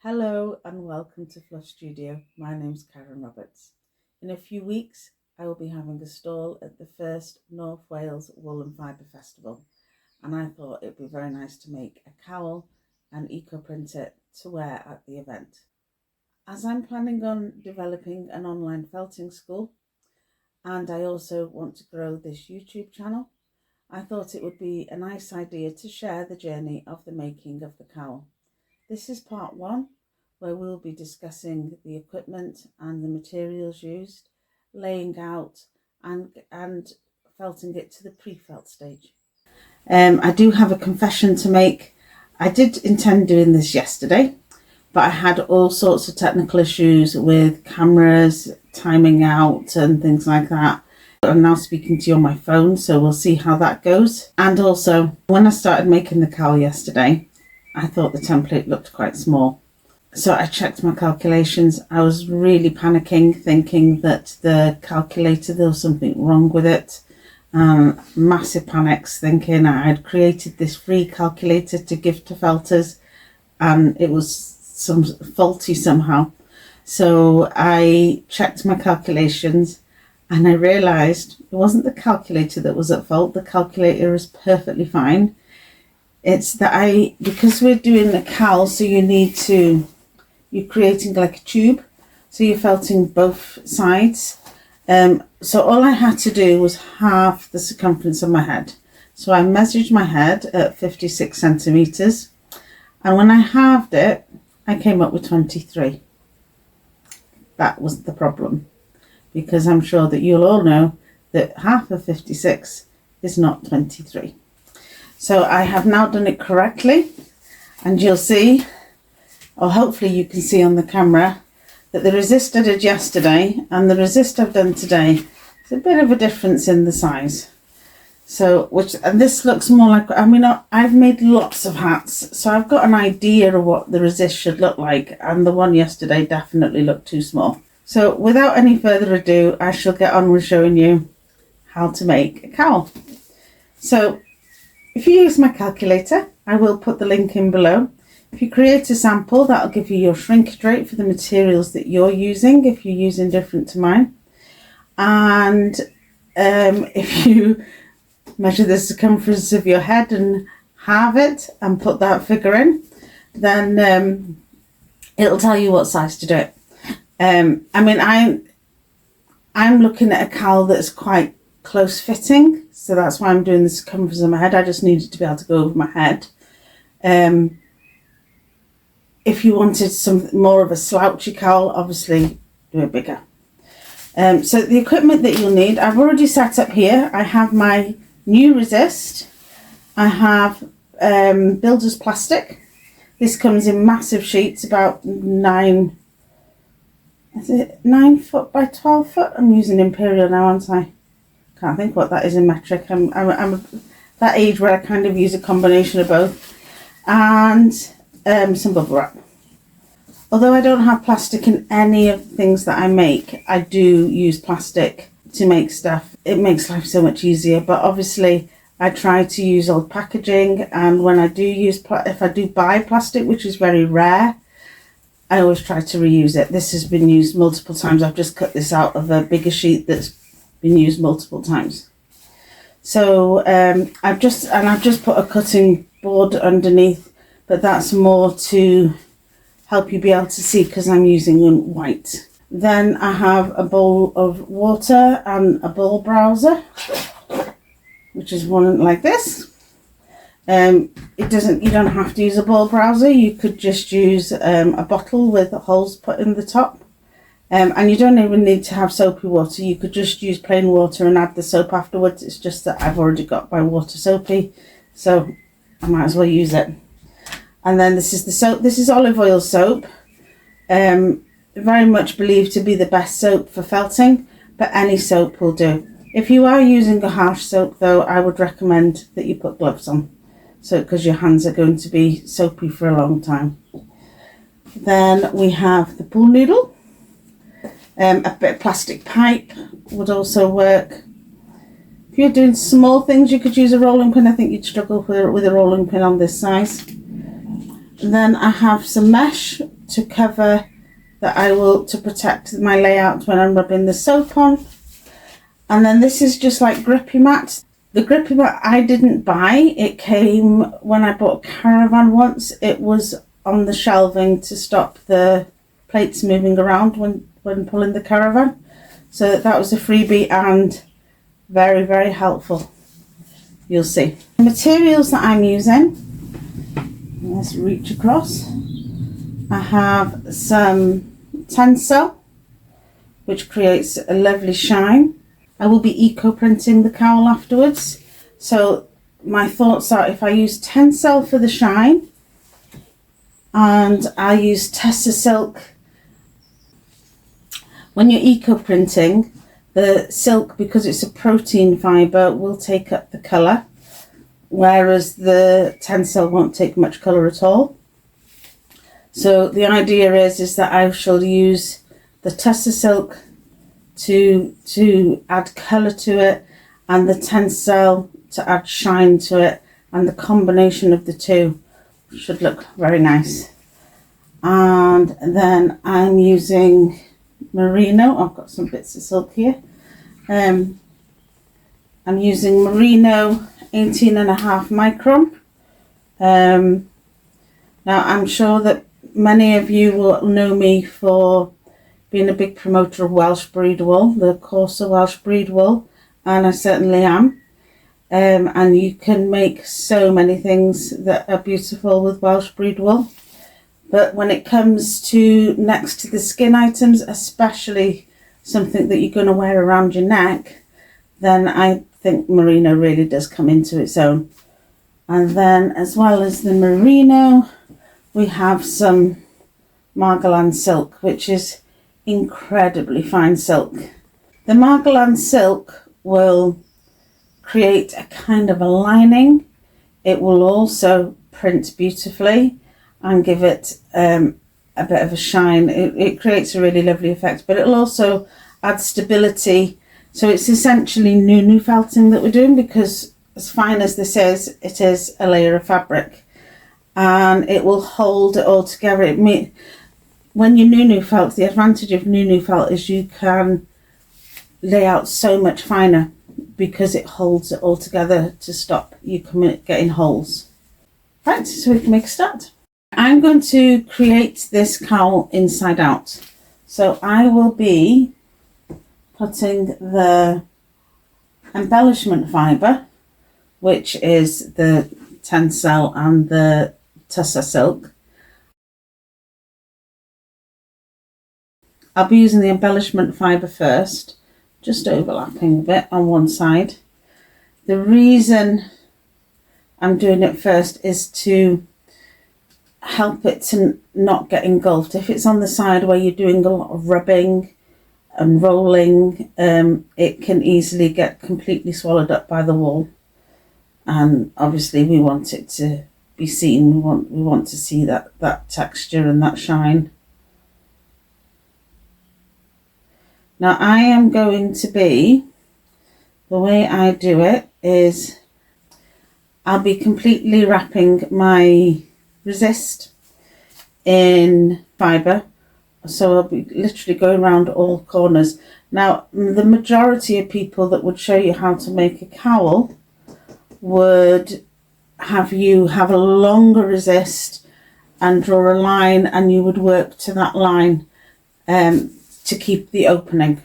Hello and welcome to Flush Studio. My name's Karen Roberts. In a few weeks, I will be having a stall at the first North Wales Wool and Fibre Festival, and I thought it'd be very nice to make a cowl and eco-print it to wear at the event. As I'm planning on developing an online felting school, and I also want to grow this YouTube channel, I thought it would be a nice idea to share the journey of the making of the cowl. This is part one, where we'll be discussing the equipment and the materials used, laying out and felting it to the pre-felt stage. I do have a confession to make. I did intend doing this yesterday, but I had all sorts of technical issues with cameras, timing out and things like that. I'm now speaking to you on my phone, so we'll see how that goes. And also, when I started making the cowl yesterday, I thought the template looked quite small. So I checked my calculations. I was really panicking, thinking that the calculator, there was something wrong with it. Massive panics, thinking I had created this free calculator to give to felters and it was faulty somehow. So I checked my calculations and I realised it wasn't the calculator that was at fault. The calculator is perfectly fine. It's that because we're doing a cowl, so you're creating like a tube, so you're felting both sides. So all I had to do was half the circumference of my head. So I measured my head at 56 centimetres, and when I halved it, I came up with 23. That was the problem, because I'm sure that you'll all know that half of 56 is not 23. So I have now done it correctly, and you'll see, or hopefully you can see on the camera, that the resist I did yesterday and the resist I've done today is a bit of a difference in the size. So, and this looks more like, I've made lots of hats, so I've got an idea of what the resist should look like, and the one yesterday definitely looked too small. So without any further ado, I shall get on with showing you how to make a cowl. So, if you use my calculator, I will put the link in below. If you create a sample, that'll give you your shrinkage rate for the materials that you're using, if you're using different to mine. And if you measure the circumference of your head and halve it and put that figure in, then it'll tell you what size to do it. I'm looking at a cowl that's quite close fitting, so that's why I'm doing the circumference of my head. I just needed to be able to go over my head. If you wanted some more of a slouchy cowl, obviously do it bigger. So the equipment that you'll need, I've already set up here. I have my new resist. I have builder's plastic. This comes in massive sheets, about 9 foot by 12 foot. I'm using imperial now, aren't I? Can't think what that is in metric. I'm that age where I kind of use a combination of both, and some bubble wrap. Although I don't have plastic in any of the things that I make, I do use plastic to make stuff. It makes life so much easier, but obviously I try to use old packaging, and when I do if I do buy plastic, which is very rare, I always try to reuse it. This has been used multiple times. I've just cut this out of a bigger sheet that's been used multiple times. So I've just put a cutting board underneath, but that's more to help you be able to see because I'm using white. Then I have a bowl of water and a ball browser, which is one like this. You don't have to use a ball browser. You could just use a bottle with holes put in the top. And you don't even need to have soapy water. You could just use plain water and add the soap afterwards. It's just that I've already got my water soapy, so I might as well use it. And then this is the soap. This is olive oil soap. Very much believed to be the best soap for felting, but any soap will do. If you are using a harsh soap though, I would recommend that you put gloves on, so because your hands are going to be soapy for a long time. Then we have the pool noodle. A bit of plastic pipe would also work. If you're doing small things, you could use a rolling pin. I think you'd struggle with a rolling pin on this size. And then I have some mesh to cover that to protect my layout when I'm rubbing the soap on. And then this is just like grippy mats. The grippy mat I didn't buy. It came when I bought a caravan once. It was on the shelving to stop the plates moving around when pulling the caravan. So that was a freebie and very, very helpful. You'll see. The materials that I'm using, let's reach across. I have some tencel, which creates a lovely shine. I will be eco-printing the cowl afterwards. So my thoughts are, if I use tencel for the shine and I use Tessa silk, when you're eco-printing, the silk, because it's a protein fibre, will take up the colour, whereas the tencel won't take much colour at all. So the idea is that I shall use the Tessa silk to add colour to it, and the tencel to add shine to it, and the combination of the two should look very nice. And then I'm using merino. I've got some bits of silk here. I'm using merino 18.5 micron. Now I'm sure that many of you will know me for being a big promoter of Welsh breed wool, the coarser Welsh breed wool, and I certainly am. And you can make so many things that are beautiful with Welsh breed wool. But when it comes to next to the skin items, especially something that you're going to wear around your neck, then I think merino really does come into its own. And then as well as the merino, we have some Margalan silk, which is incredibly fine silk. The Margalan silk will create a kind of a lining. It will also print beautifully and give it a bit of a shine. It creates a really lovely effect, but it'll also add stability. So it's essentially nunofelting that we're doing, because as fine as this is, it is a layer of fabric and it will hold it all together. When you nunofelt, the advantage of nunofelt is you can lay out so much finer because it holds it all together to stop you getting holes. Right, so we can make a start. I'm going to create this cowl inside out. So I will be putting the embellishment fibre, which is the tencel and the tussa silk. I'll be using the embellishment fibre first, just overlapping a bit on one side. The reason I'm doing it first is to help it to not get engulfed. If it's on the side where you're doing a lot of rubbing and rolling, it can easily get completely swallowed up by the wool. And obviously we want it to be seen. We want to see that texture and that shine. Now I am going to be, the way I do it is I'll be completely wrapping my resist in fibre. So I'll be literally going around all corners. Now the majority of people that would show you how to make a cowl would have you have a longer resist and draw a line, and you would work to that line to keep the opening.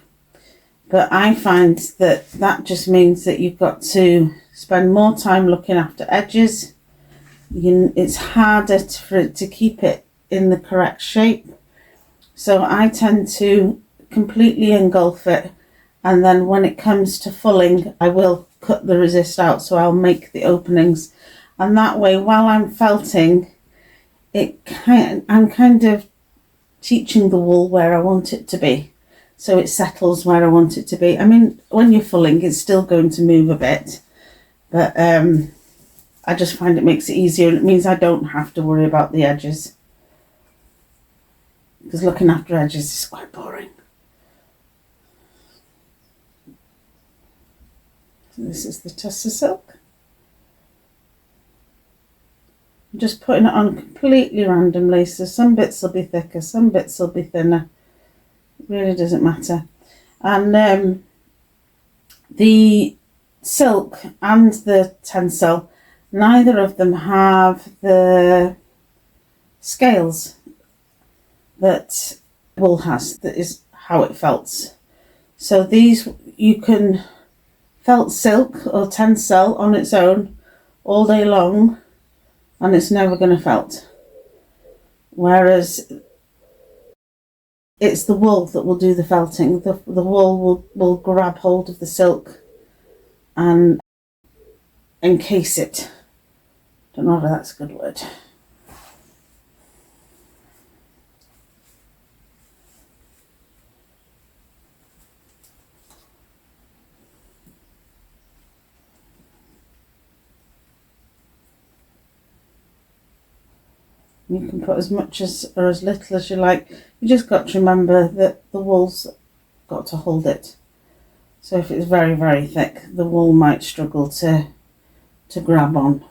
But I find that just means that you've got to spend more time looking after edges. It's harder for it to keep it in the correct shape. So I tend to completely engulf it, and then when it comes to fulling, I will cut the resist out, so I'll make the openings. And that way, while I'm felting, I'm kind of teaching the wool where I want it to be, so it settles where I want it to be. I mean, when you're fulling, it's still going to move a bit, but I just find it makes it easier, and it means I don't have to worry about the edges, because looking after edges is quite boring. So this is the tussa silk. I'm just putting it on completely randomly, so some bits will be thicker, some bits will be thinner. It really doesn't matter. And the silk and the tencel, neither of them have the scales that wool has. That is how it felts. So these, you can felt silk or tencel on its own all day long and it's never going to felt. Whereas it's the wool that will do the felting. The wool will grab hold of the silk and encase it. Don't know if that's a good word. You can put as much as or as little as you like. You just got to remember that the wool's got to hold it. So if it's very, very thick, the wool might struggle to grab on.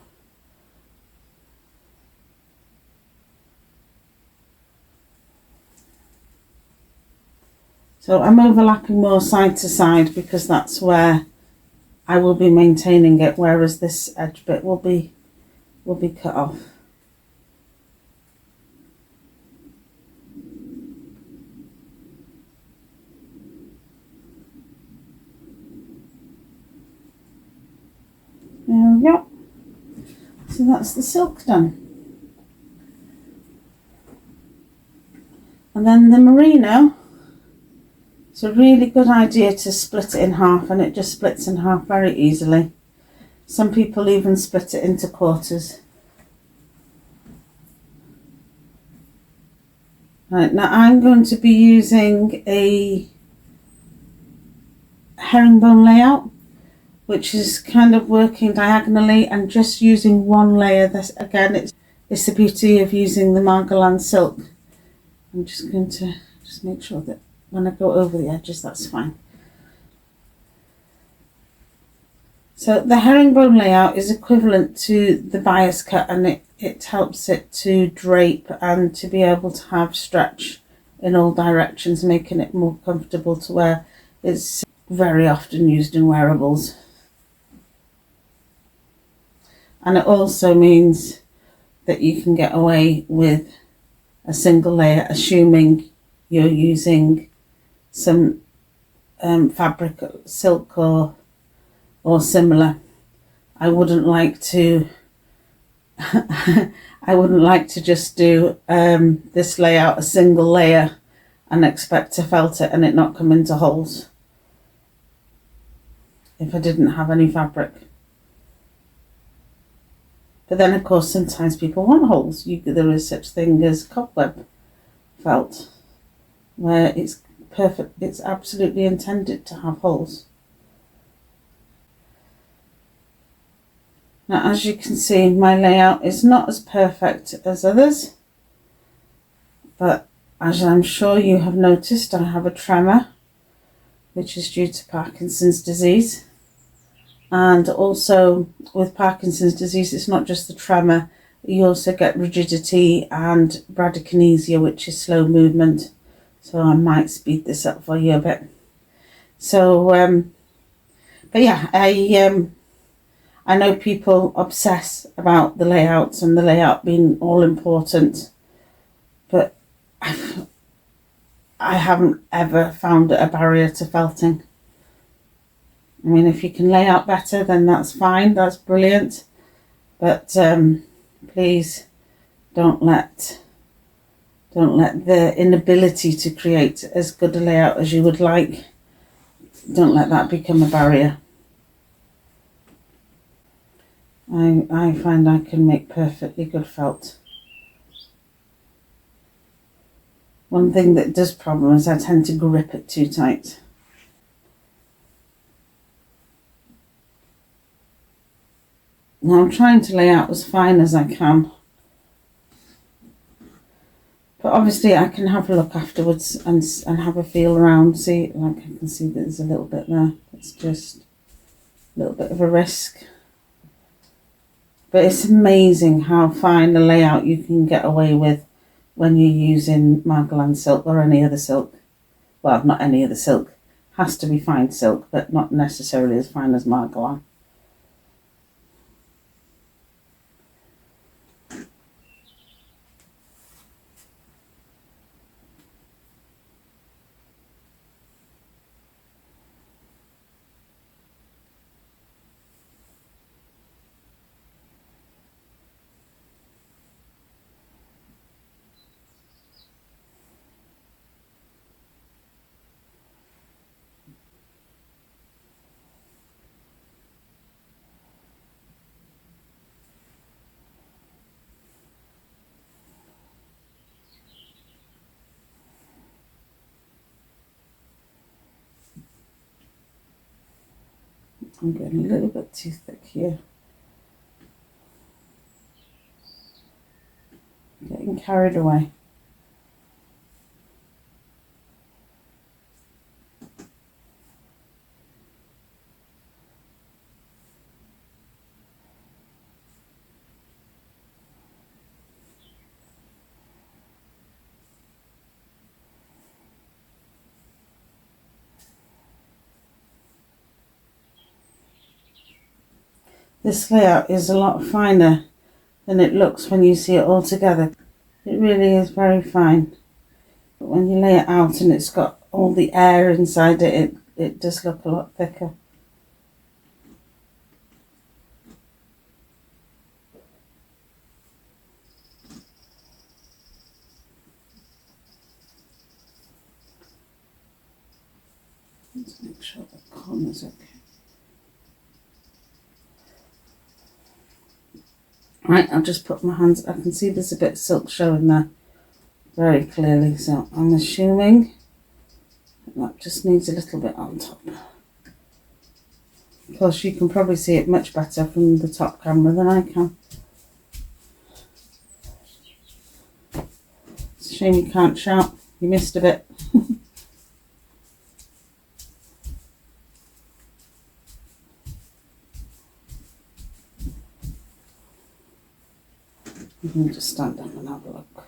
So I'm overlapping more side to side because that's where I will be maintaining it, whereas this edge bit will be cut off. There we go. So that's the silk done. And then the merino, it's a really good idea to split it in half, and it just splits in half very easily. Some people even split it into quarters. Right, now I'm going to be using a herringbone layout, which is kind of working diagonally and just using one layer. This again, it's the beauty of using the Margolan silk. I'm just going to just make sure that when I go over the edges, that's fine. So the herringbone layout is equivalent to the bias cut, and it helps it to drape and to be able to have stretch in all directions, making it more comfortable to wear. It's very often used in wearables. And it also means that you can get away with a single layer, assuming you're using some fabric, silk or similar. I wouldn't like to just do this layout, a single layer, and expect to felt it and it not come into holes if I didn't have any fabric. But then, of course, sometimes people want holes. There is such thing as cobweb felt, where it's perfect. It's absolutely intended to have holes. Now, as you can see, my layout is not as perfect as others, but as I'm sure you have noticed, I have a tremor, which is due to Parkinson's disease. And also with Parkinson's disease, it's not just the tremor, you also get rigidity and bradykinesia, which is slow movement. So I might speed this up for you a bit. So, but yeah, I know people obsess about the layouts and the layout being all important, but I haven't ever found it a barrier to felting. I mean, if you can lay out better, then that's fine, that's brilliant. But please don't let the inability to create as good a layout as you would like, don't let that become a barrier. I find I can make perfectly good felt. One thing that does problem is I tend to grip it too tight. Now I'm trying to lay out as fine as I can, but obviously I can have a look afterwards and have a feel around. See, like I can see that there's a little bit there. It's just a little bit of a risk, But it's amazing how fine a layout you can get away with when you're using Margalan silk or any other silk. Well, not any other silk. Has to be fine silk, but not necessarily as fine as Margalan. I'm getting a little bit too thick here. Getting carried away. This layout is a lot finer than it looks when you see it all together. It really is very fine. But when you lay it out and it's got all the air inside it, it does look a lot thicker. Let's make sure the corner's okay. Right, I'll just put my hands, I can see there's a bit of silk showing there very clearly, so I'm assuming that just needs a little bit on top. Of course, you can probably see it much better from the top camera than I can. It's a shame you can't shout, you missed a bit. I'm going to just stand up and have a look.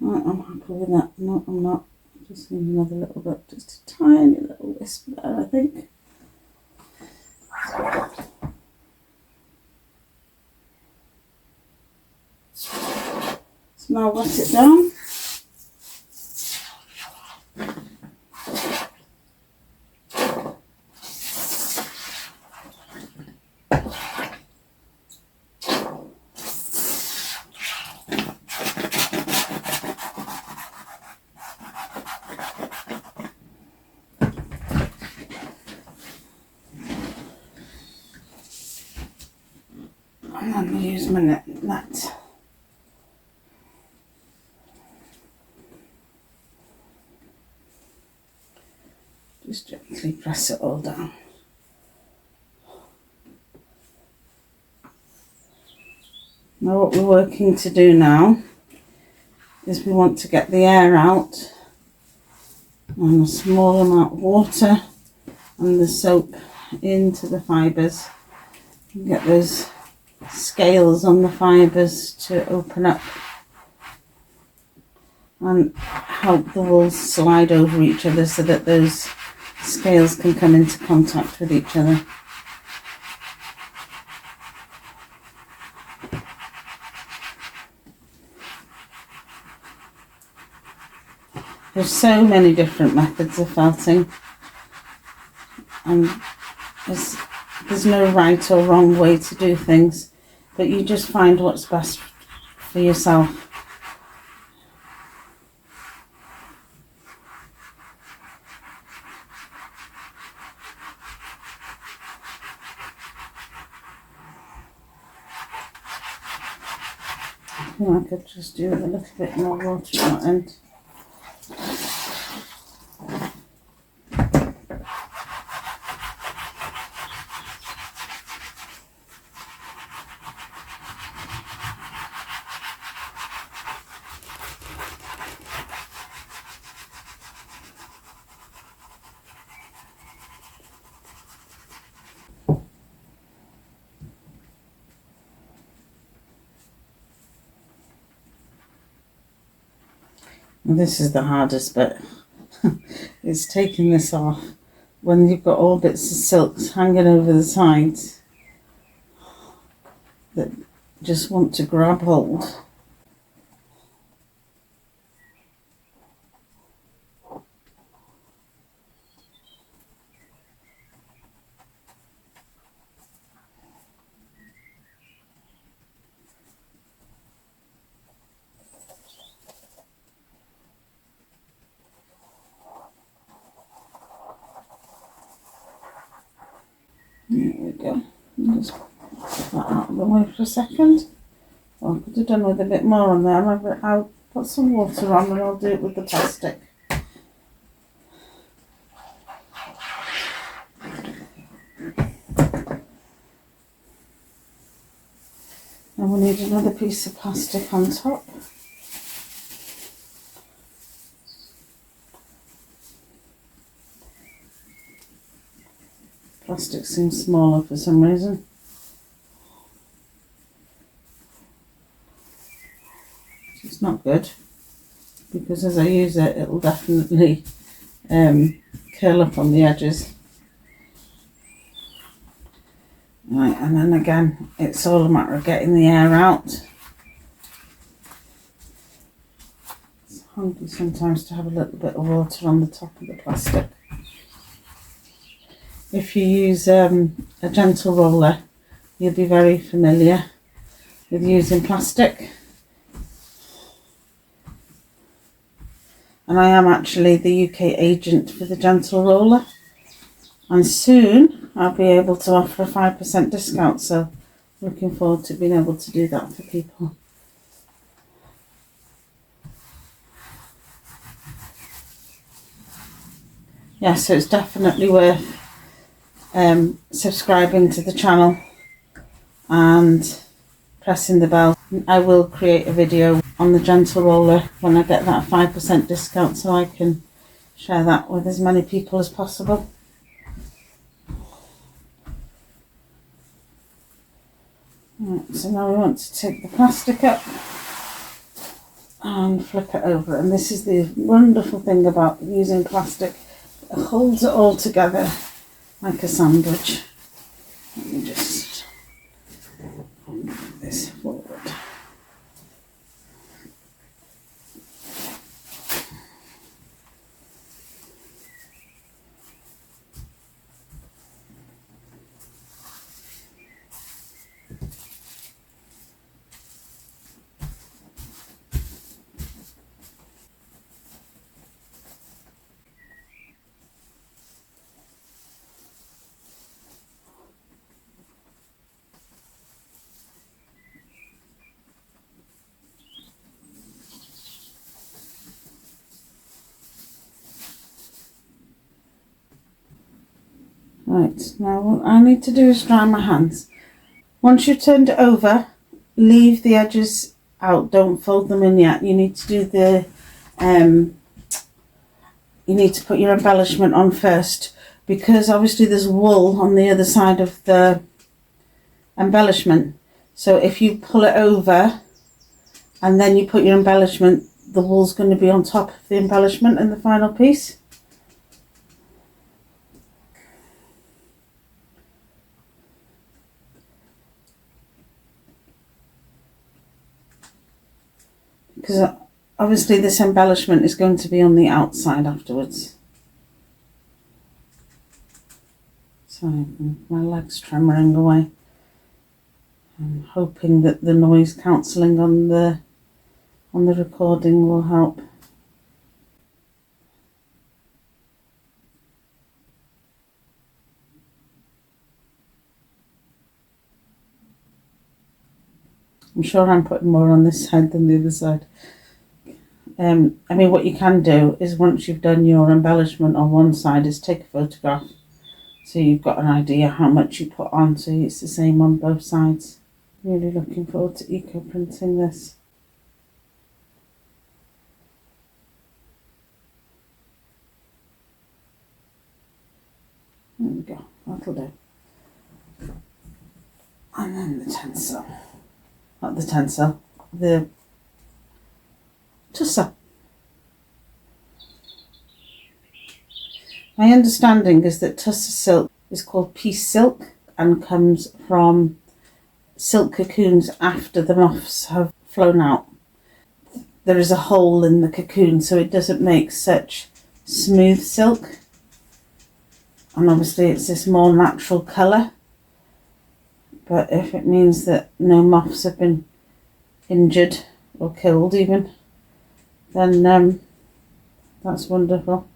Right, I'm happy with that. No, I'm not. Just need another little bit, just a tiny little wisp there, I think. So now wet it down. And then I'll use my net. Just gently press it all down. Now what we're working to do now is we want to get the air out and a small amount of water and the soap into the fibres and get those scales on the fibres to open up and help the wools slide over each other so that those scales can come into contact with each other. There's so many different methods of felting, and there's no right or wrong way to do things, but you just find what's best for yourself. I could just do a little bit more water at that end. And this is the hardest bit. It's taking this off when you've got all bits of silks hanging over the sides that just want to grab hold. There we go. Just put that out of the way for a second. Oh, I could have done with a bit more on there. I'll put some water on and I'll do it with the plastic. And we need another piece of plastic on top. Plastic seems smaller for some reason. It's not good, because as I use it, it'll definitely curl up on the edges. Right, and then again, it's all a matter of getting the air out. It's handy sometimes to have a little bit of water on the top of the plastic. If you use a gentle roller, you'll be very familiar with using plastic. And I am actually the UK agent for the gentle roller. And soon I'll be able to offer a 5% discount. So looking forward to being able to do that for people. Yeah, so it's definitely worth subscribing to the channel and pressing the bell. I will create a video on the gentle roller when I get that 5% discount, so I can share that with as many people as possible. Right, so now we want to take the plastic up and flip it over, and this is the wonderful thing about using plastic. It holds it all together like a sandwich. Let me just move this forward. Right, now what I need to do is dry my hands. Once you've turned it over, leave the edges out, don't fold them in yet. You need to do the, you need to put your embellishment on first, because obviously there's wool on the other side of the embellishment. So if you pull it over and then you put your embellishment, the wool's going to be on top of the embellishment in the final piece. Because obviously this embellishment is going to be on the outside afterwards. Sorry, my leg's tremoring away. I'm hoping that the noise cancelling on the recording will help. I'm sure I'm putting more on this side than the other side. I mean, what you can do is, once you've done your embellishment on one side, is take a photograph, so you've got an idea how much you put on, so it's the same on both sides. Really looking forward to eco printing this. There we go, that'll do. And then the tencel. Not the tencel, the tussle. My understanding is that tussar silk is called piece silk and comes from silk cocoons after the moths have flown out. There is a hole in the cocoon, so it doesn't make such smooth silk. And obviously it's this more natural colour. But if it means that no moths have been injured or killed even, then that's wonderful.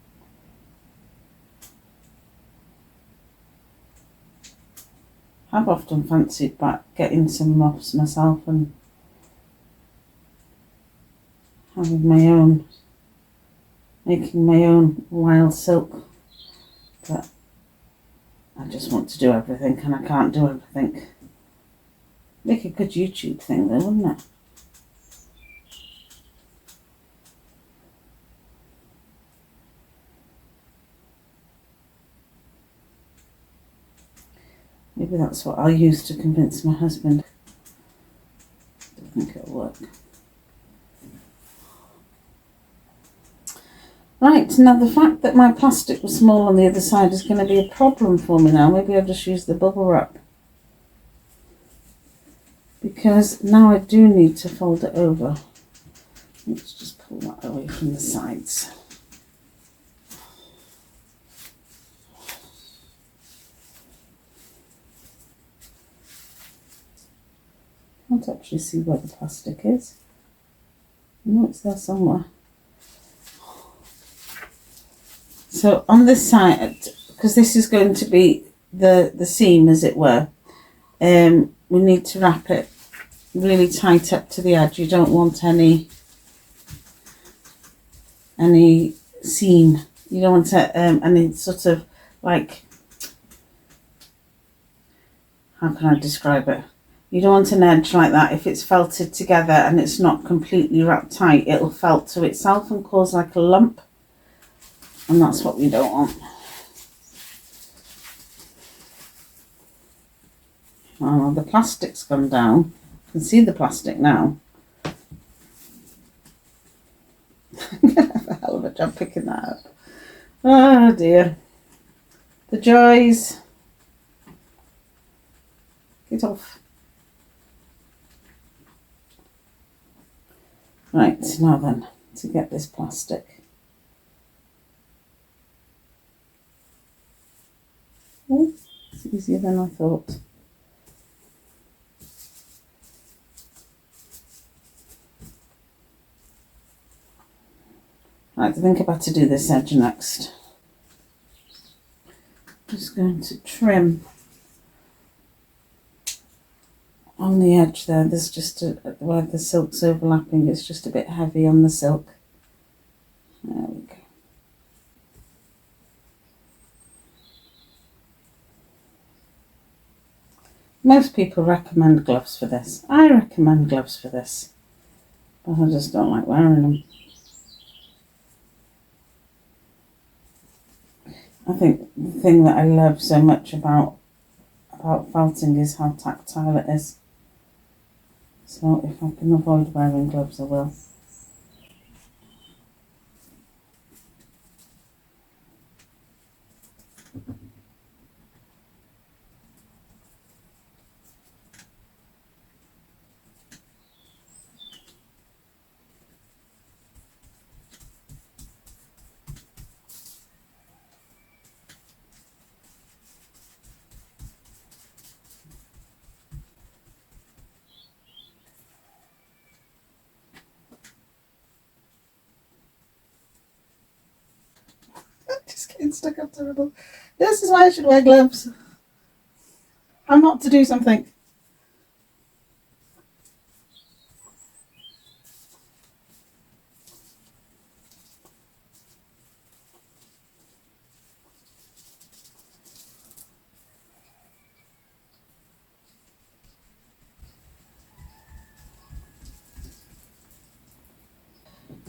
I've often fancied back getting some moths myself and having my own, making my own wild silk, but I just want to do everything and I can't do everything. Make a good YouTube thing though, wouldn't it? Maybe that's what I'll use to convince my husband. I don't think it'll work. Right, now the fact that my plastic was small on the other side is going to be a problem for me now. Maybe I'll just use the bubble wrap. Because now I do need to fold it over. Let's just pull that away from the sides. I can't actually see where the plastic is. I know it's there somewhere. So on this side, because this is going to be the seam as it were, we need to wrap it really tight up to the edge. You don't want any seam. You don't want any sort of like, how can I describe it? You don't want an edge like that. If it's felted together and it's not completely wrapped tight, it'll felt to itself and cause like a lump. And that's what we don't want. Well, the plastic's gone down. You can see the plastic now. I'm going to have a hell of a job picking that up. Oh dear. The joys. Get off. Right, now then, to get this plastic. Oh, it's easier than I thought. Right, I think I better do this edge next. Just going to trim on the edge there. There's just where the silk's overlapping, it's just a bit heavy on the silk. There we go. Most people recommend gloves for this. I recommend gloves for this, but I just don't like wearing them. I think the thing that I love so much about felting is how tactile it is. So if I can avoid wearing gloves, I will. Just getting stuck up terrible. This is why I should wear gloves. I'm not to do something.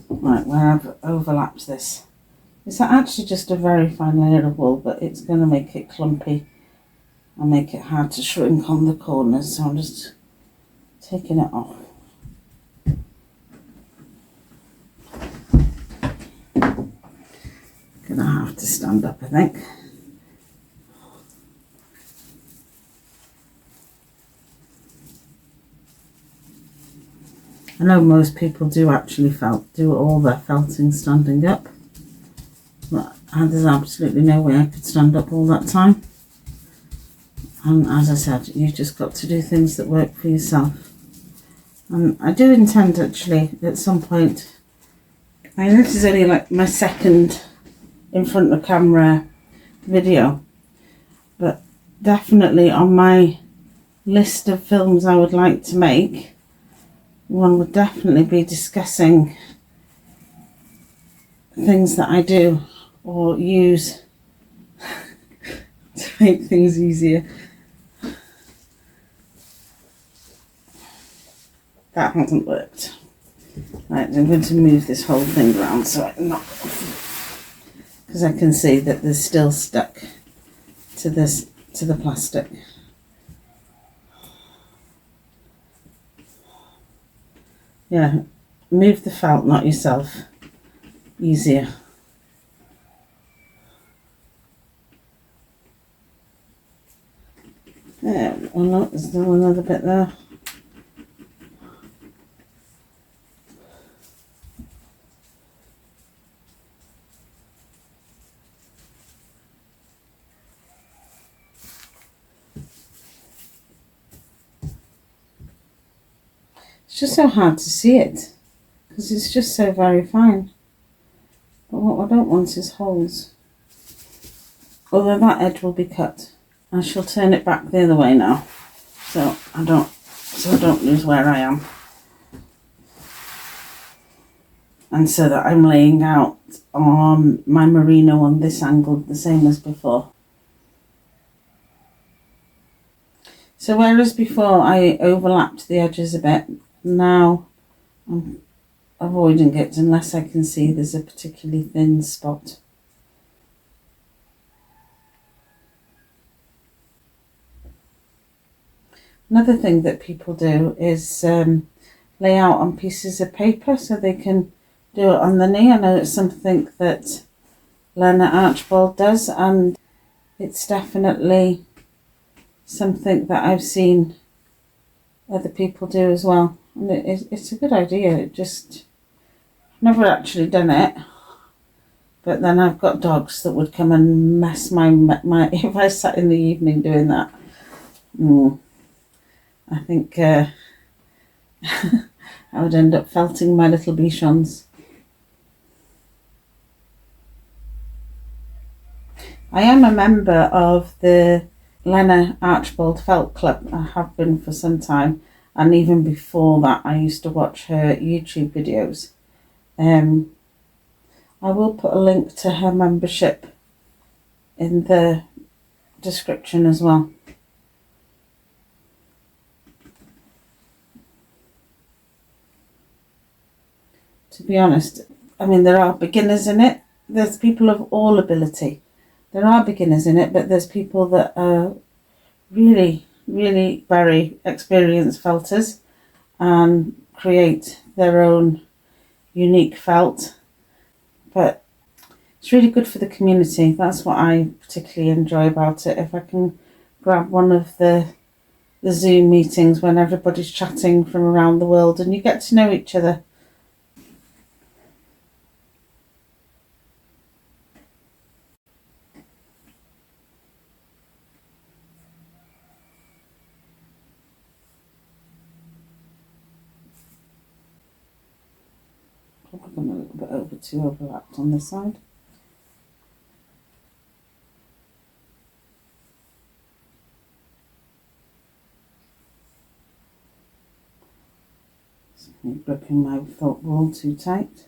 Right, where I've overlapped this. It's actually just a very fine layer of wool, but it's going to make it clumpy and make it hard to shrink on the corners, so I'm just taking it off. Gonna have to stand up, I think. I know most people do actually do all their felting standing up, but there's absolutely no way I could stand up all that time. And as I said, you've just got to do things that work for yourself. And I do intend actually at some point, I mean this is only like my second in front of camera video, but definitely on my list of films I would like to make, one would definitely be discussing things that I do or use to make things easier. That hasn't worked. Right, I'm going to move this whole thing around so I'm not, because I can see that there's still stuck to the plastic. Yeah, move the felt, not yourself. Easier. There, oh no, there's still another bit there. It's just so hard to see it because it's just so very fine. But what I don't want is holes. Although that edge will be cut. I shall turn it back the other way now, so I don't lose where I am, and so that I'm laying out on my merino on this angle the same as before. So whereas before I overlapped the edges a bit, now I'm avoiding it unless I can see there's a particularly thin spot. Another thing that people do is lay out on pieces of paper so they can do it on the knee. I know it's something that Lena Archibald does, and it's definitely something that I've seen other people do as well. And it's a good idea. It just, never actually done it. But then I've got dogs that would come and mess my if I sat in the evening doing that. I think I would end up felting my little bichons. I am a member of the Lena Archibald Felt Club. I have been for some time, and even before that I used to watch her YouTube videos. I will put a link to her membership in the description as well. To be honest, I mean, there are beginners in it. There's people of all ability. There are beginners in it, but there's people that are really, really very experienced felters and create their own unique felt. But it's really good for the community. That's what I particularly enjoy about it. If I can grab one of the Zoom meetings when everybody's chatting from around the world and you get to know each other. Probably gone a little bit over too overlapped on this side. Gripping my felt wool too tight.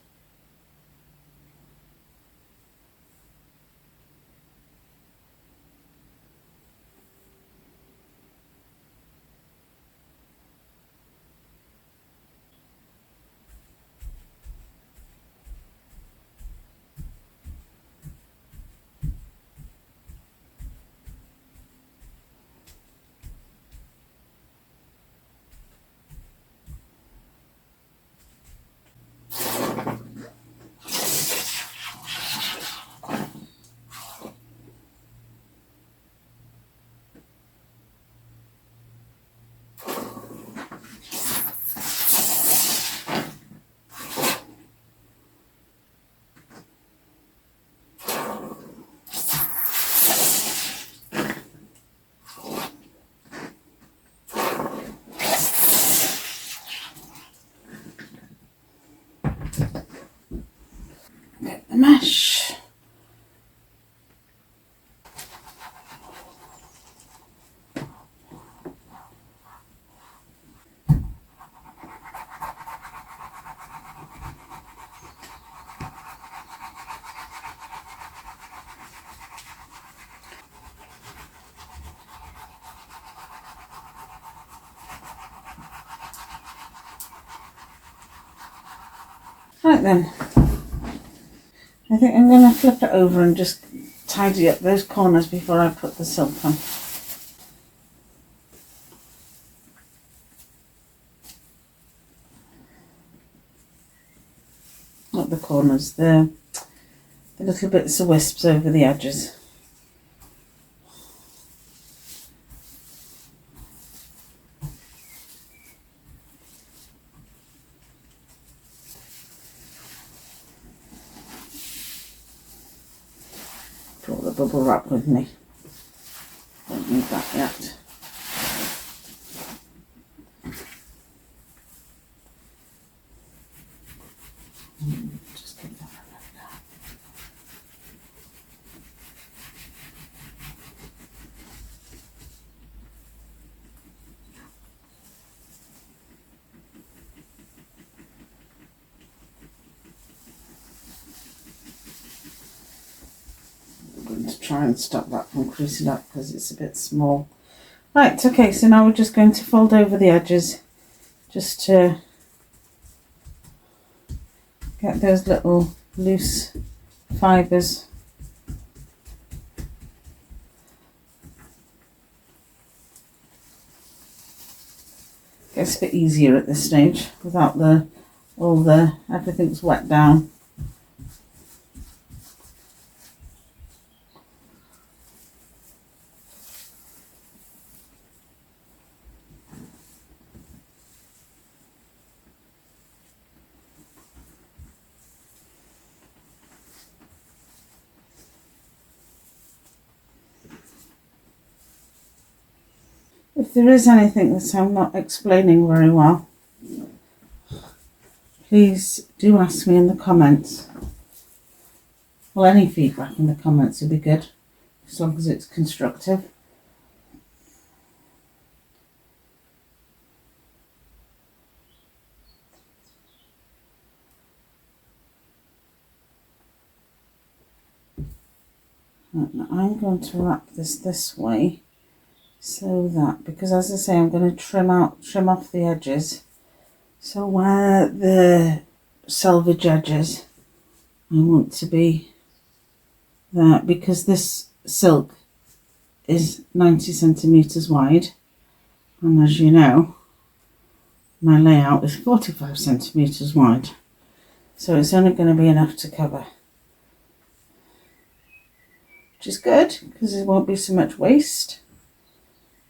Right then, I think I'm going to flip it over and just tidy up those corners before I put the silk on. Not the corners, the little bits of wisps over the edges. Brought the bubble wrap with me. Don't need that yet. Just give that a rub. I'm going to try and stop that from creasing up because it's a bit small. Right, okay, so now we're just going to fold over the edges just to get those little loose fibres. Gets a bit easier at this stage without everything's wet down. If there is anything that I'm not explaining very well, please do ask me in the comments. Well, any feedback in the comments would be good, as long as it's constructive. Right, now I'm going to wrap this way, so that, because as I say, I'm going to trim off the edges. So where the selvage edges, I want to be there, because this silk is 90 centimetres wide, and as you know, my layout is 45 centimetres wide, so it's only going to be enough to cover, which is good because there won't be so much waste.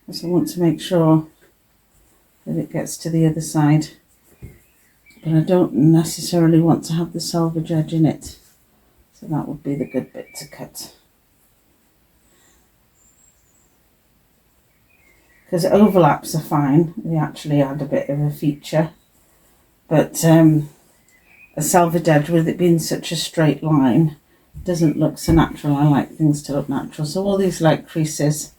So I want to make sure that it gets to the other side, but I don't necessarily want to have the selvage edge in it, so that would be the good bit to cut. Because overlaps are fine, they actually add a bit of a feature, but a selvage edge with it being such a straight line doesn't look so natural. I like things to look natural, so all these light creases,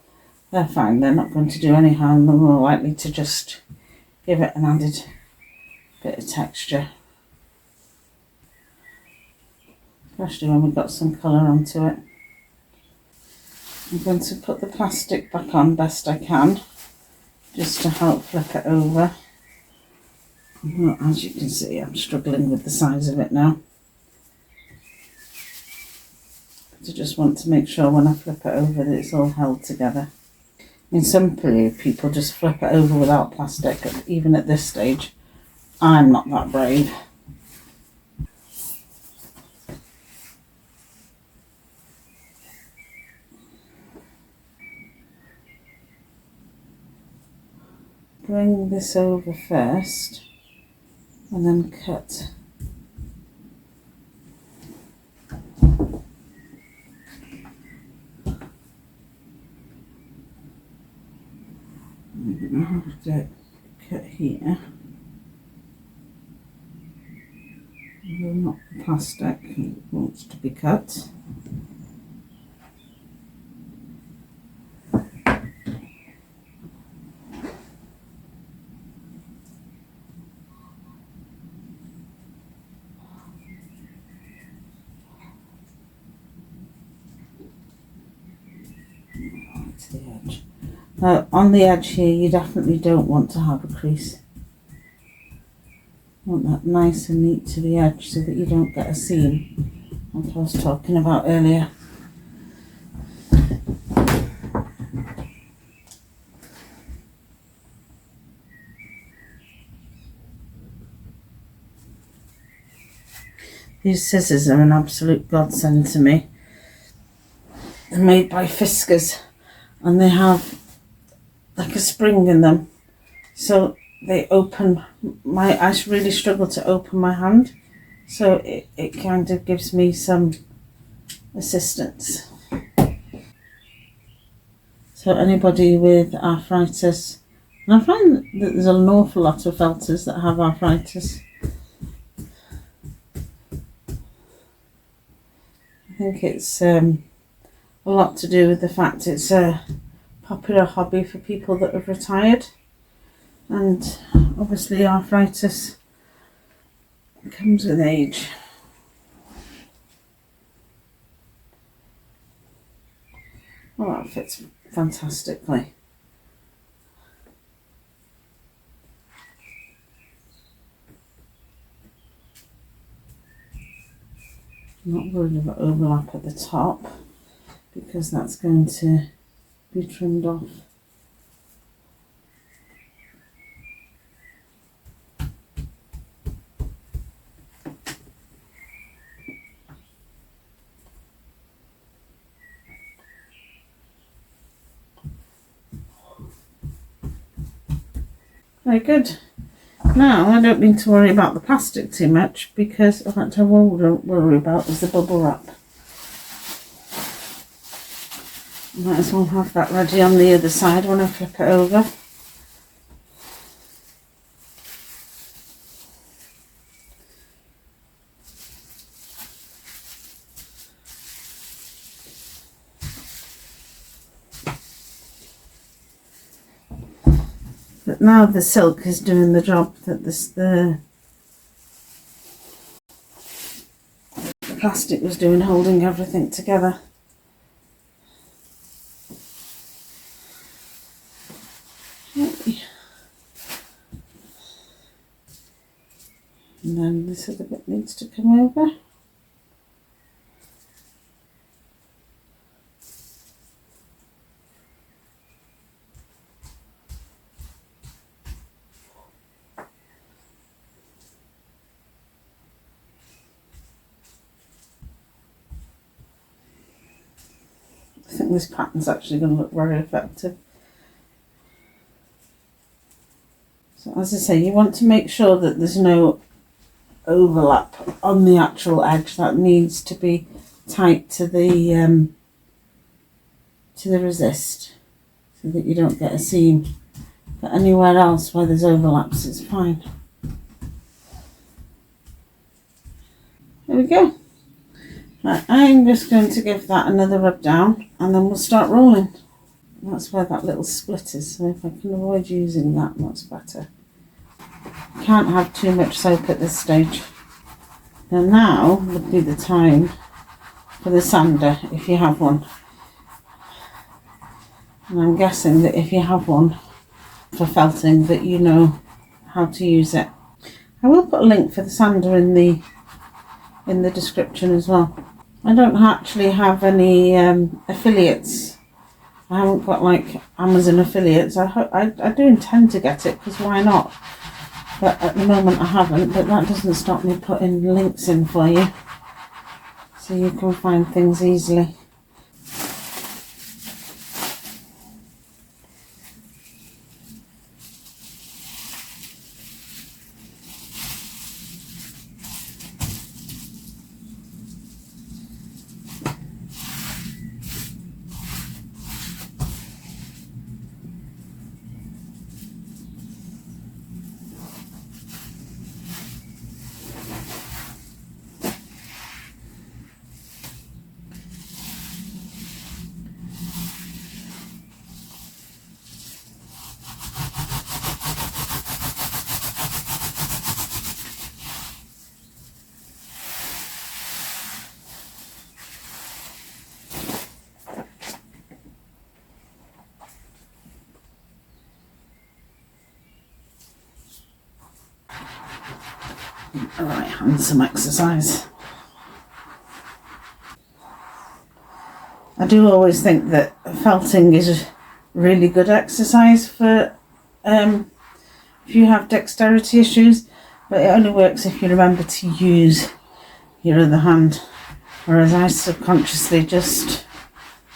they're fine, they're not going to do any harm, they're more likely to just give it an added bit of texture, especially when we've got some colour onto it. I'm going to put the plastic back on best I can, just to help flip it over. Well, as you can see, I'm struggling with the size of it now. I just want to make sure when I flip it over that it's all held together. I mean, some people just flip it over without plastic, even at this stage. I'm not that brave. Bring this over first and then cut. I have to cut here. Not the plastic, it wants to be cut. To the edge. Now, on the edge here, you definitely don't want to have a crease. want that nice and neat to the edge so that you don't get a seam, like I was talking about earlier. These scissors are an absolute godsend to me. They're made by Fiskars and they have like a spring in them, so they open I really struggle to open my hand, so it kind of gives me some assistance. So anybody with arthritis, and I find that there's an awful lot of felters that have arthritis. I think it's a lot to do with the fact it's a popular hobby for people that have retired, and obviously arthritis comes with age. Well, that fits fantastically. I'm not worried about overlap at the top because that's going to be trimmed off. Very good. Now I don't need to worry about the plastic too much because what I will worry about is the bubble wrap. Might as well have that ready on the other side when I flip it over. But now the silk is doing the job that the plastic was doing, holding everything together. And then this other bit needs to come over. I think this pattern's actually going to look very effective. So as I say, you want to make sure that there's no overlap on the actual edge. That needs to be tight to the resist so that you don't get a seam. But anywhere else where there's overlaps, it's fine. There we go. Right, I'm just going to give that another rub down and then we'll start rolling. That's where that little split is, so if I can avoid using that, that's better. Can't have too much soap at this stage. Now would be the time for the sander, if you have one. And I'm guessing that if you have one for felting, that you know how to use it. I will put a link for the sander in the description as well. I don't actually have any affiliates. I haven't got like Amazon affiliates. I do intend to get it because why not? But at the moment I haven't, but that doesn't stop me putting links in for you so you can find things easily. my right hand some exercise. I do always think that felting is a really good exercise for if you have dexterity issues, but it only works if you remember to use your other hand, whereas I subconsciously just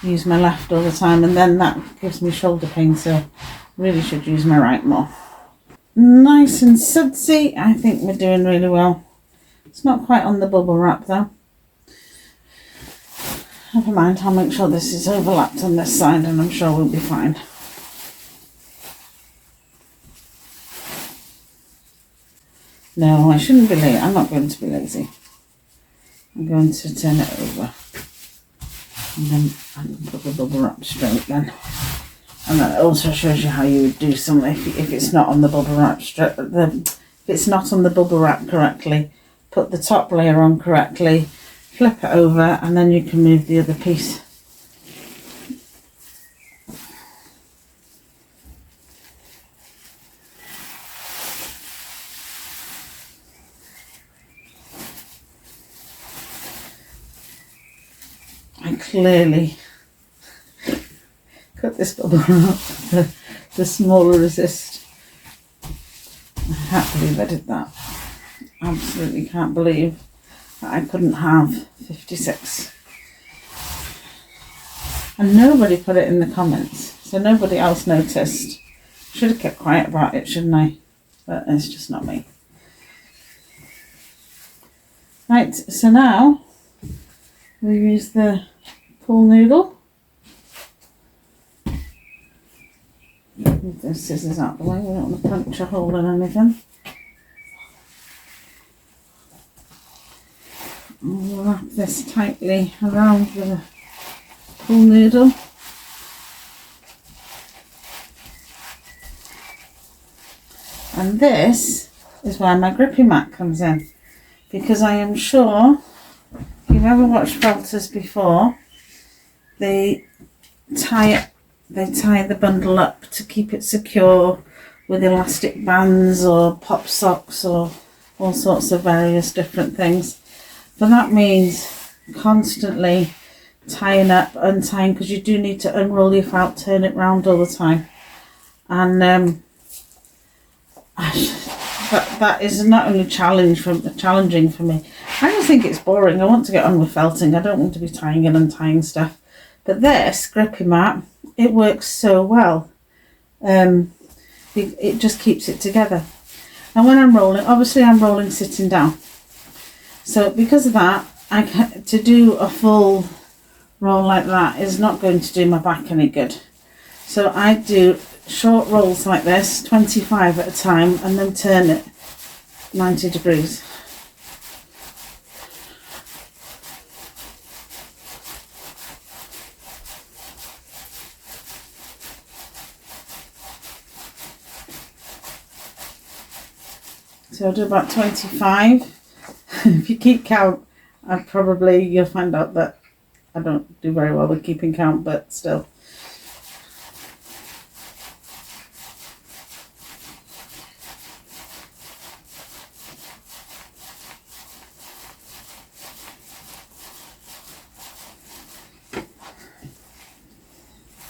use my left all the time, and then that gives me shoulder pain, so really should use my right more. Nice and sudsy. I think we're doing really well. It's not quite on the bubble wrap though. Never mind, I'll make sure this is overlapped on this side and I'm sure we'll be fine. No, I shouldn't be late. I'm not going to be lazy. I'm going to turn it over. And then I can put the bubble wrap straight then. And that also shows you how you would do something if it's not on the bubble wrap if it's not on the bubble wrap correctly. Put the top layer on correctly, flip it over, and then you can move the other piece. I clearly cut this bubble wrap the smaller resist. I can't believe I did that. Absolutely can't believe that I couldn't have 56. And nobody put it in the comments, so nobody else noticed. Should have kept quiet about it, shouldn't I? But it's just not me. Right, so now we use the pool noodle. Move those scissors out the way, we don't want to punch a hole in anything. And we'll wrap this tightly around the pool noodle. And this is where my grippy mat comes in, because I am sure if you've ever watched felters before, they tie the bundle up to keep it secure with elastic bands or pop socks or all sorts of various different things. But that means constantly tying up, untying, because you do need to unroll your felt, turn it round all the time. And that is not only challenging for me. I just think it's boring. I want to get on with felting. I don't want to be tying and untying stuff. But this grippy mat, it works so well. It just keeps it together. And when I'm rolling, obviously I'm rolling sitting down. So because of that, to do a full roll like that is not going to do my back any good. So I do short rolls like this, 25 at a time, and then turn it 90 degrees. So I'll do about 25. If you keep count, you'll find out that I don't do very well with keeping count, but still.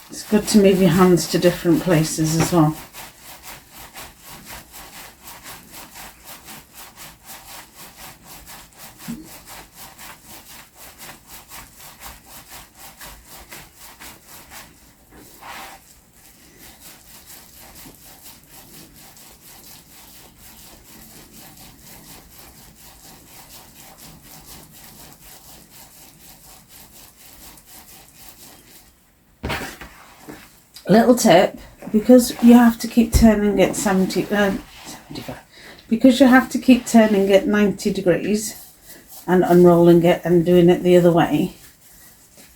It's good to move your hands to different places as well. Little tip, because you have to keep turning it 75, because you have to keep turning it 90 degrees and unrolling it and doing it the other way,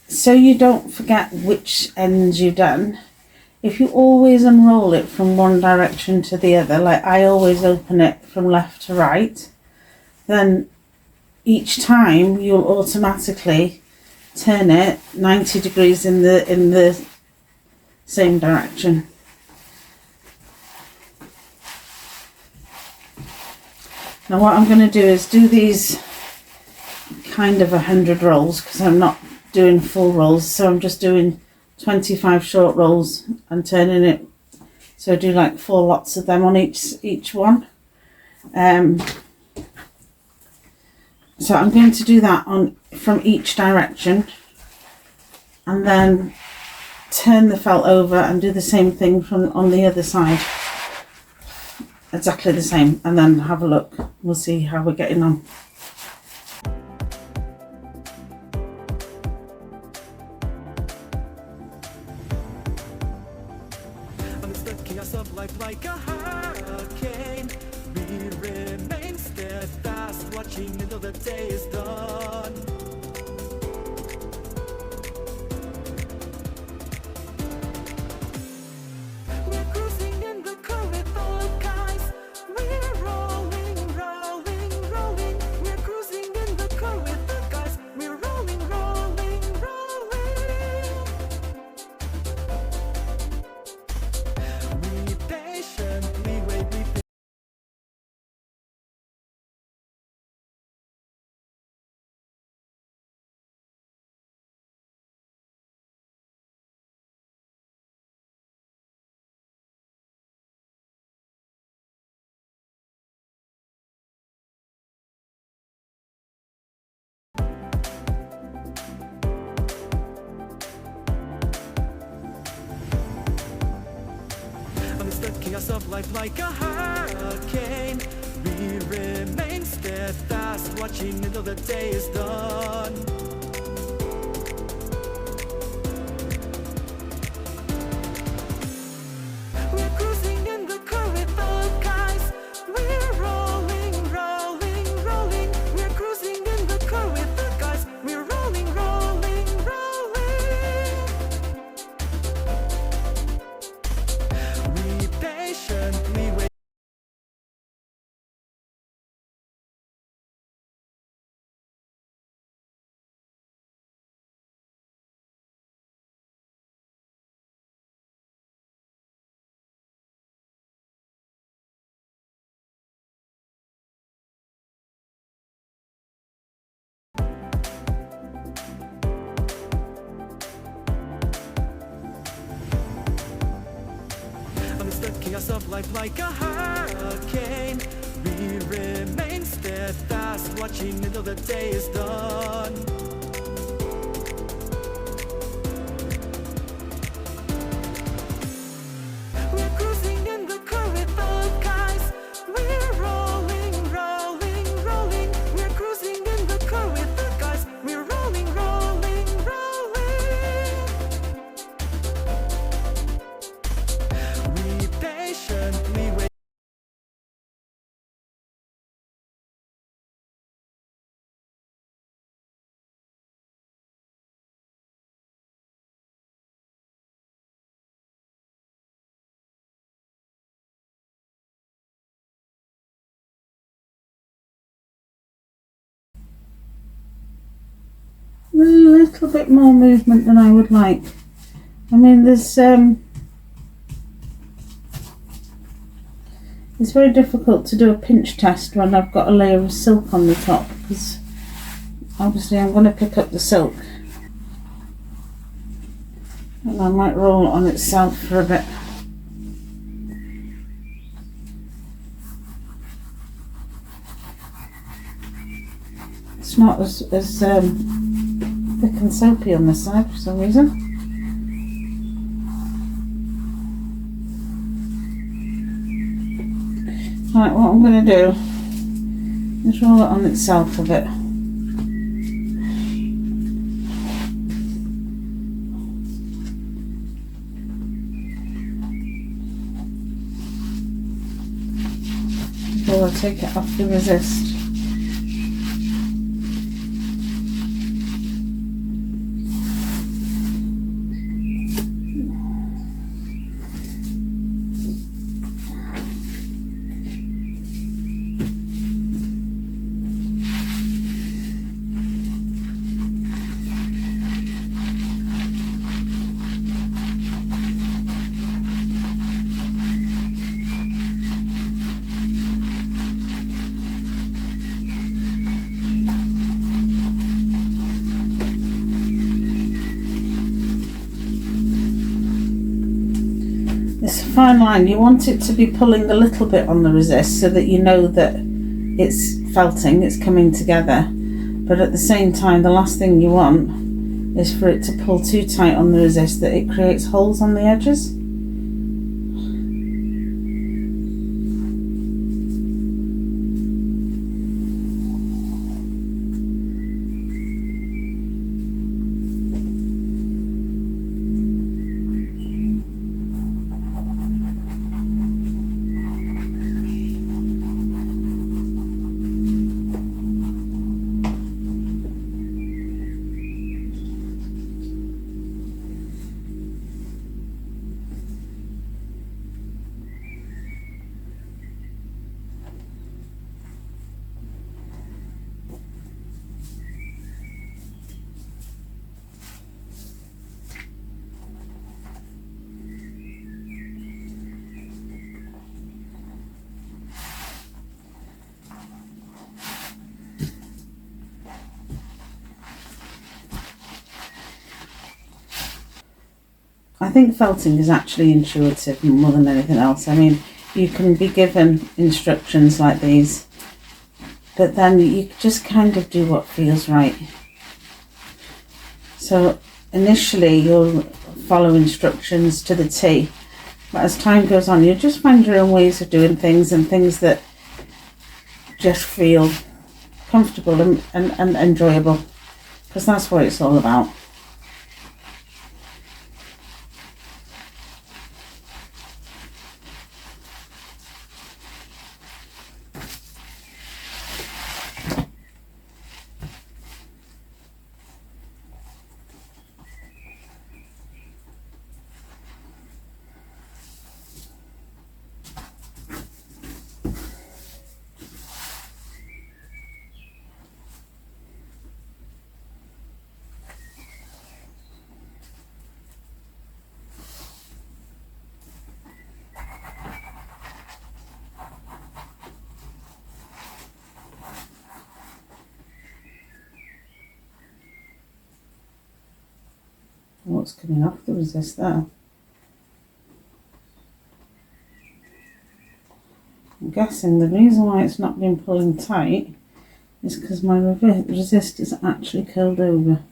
so you don't forget which ends you've done. If you always unroll it from one direction to the other, like I always open it from left to right, then each time you'll automatically turn it 90 degrees in the same direction. Now what I'm going to do is do these kind of 100 rolls, because I'm not doing full rolls, so I'm just doing 25 short rolls and turning it, so I do like 4 lots of them on each one. So I'm going to do that from each direction, and then turn the felt over and do the same thing on the other side, exactly the same, and then have a look. We'll see how we're getting on. Like a hurricane, we remain steadfast, watching until the day is done. We're cruising in the current of guys. We're rolling, rolling, rolling. We're cruising in the current of guys. We're rolling, rolling, rolling. We patiently wait. Taking us up like a hurricane. We remain steadfast, watching until the day is done. We're cruising in the current of guys. We're rolling, rolling, rolling. We're cruising in the current of guys. We're rolling, rolling, rolling. We patiently wait. Taking us up like a hurricane. We remain steadfast, watching until the day is done. We're cruising in the current of guys. We're rolling, rolling, rolling. We're cruising in the current of guys. We're rolling, rolling, rolling. We patiently wait. A little bit more movement than I would like. I mean, there's it's very difficult to do a pinch test when I've got a layer of silk on the top, because obviously I'm going to pick up the silk and I might roll it on itself for a bit. It's not as thick and soapy on this side for some reason. Right, what I'm going to do is roll it on itself a bit. Before I take it off the resist. It's a fine line. You want it to be pulling a little bit on the resist so that you know that it's felting, it's coming together. But at the same time, the last thing you want is for it to pull too tight on the resist that it creates holes on the edges. I think felting is actually intuitive more than anything else. I mean, you can be given instructions like these, but then you just kind of do what feels right. So initially you'll follow instructions to the T, but as time goes on, you'll just find your own ways of doing things and things that just feel comfortable and enjoyable, because that's what it's all about. What's coming off the resist there? I'm guessing the reason why it's not been pulling tight is because my resist is actually curled over.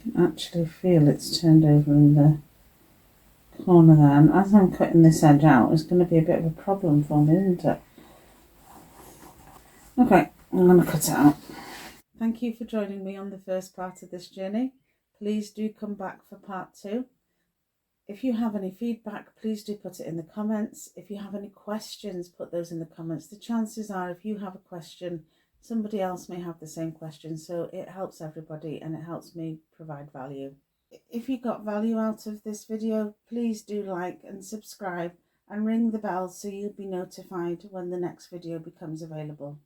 I can actually feel it's turned over in the corner there, and as I'm cutting this edge out, it's going to be a bit of a problem for me, isn't it? Okay, I'm going to cut it out. Thank you for joining me on the first part of this journey. Please do come back for part 2. If you have any feedback, please do put it in the comments. If you have any questions, put those in the comments. The chances are if you have a question, somebody else may have the same question. So it helps everybody and it helps me provide value. If you got value out of this video, please do like and subscribe and ring the bell so you'll be notified when the next video becomes available.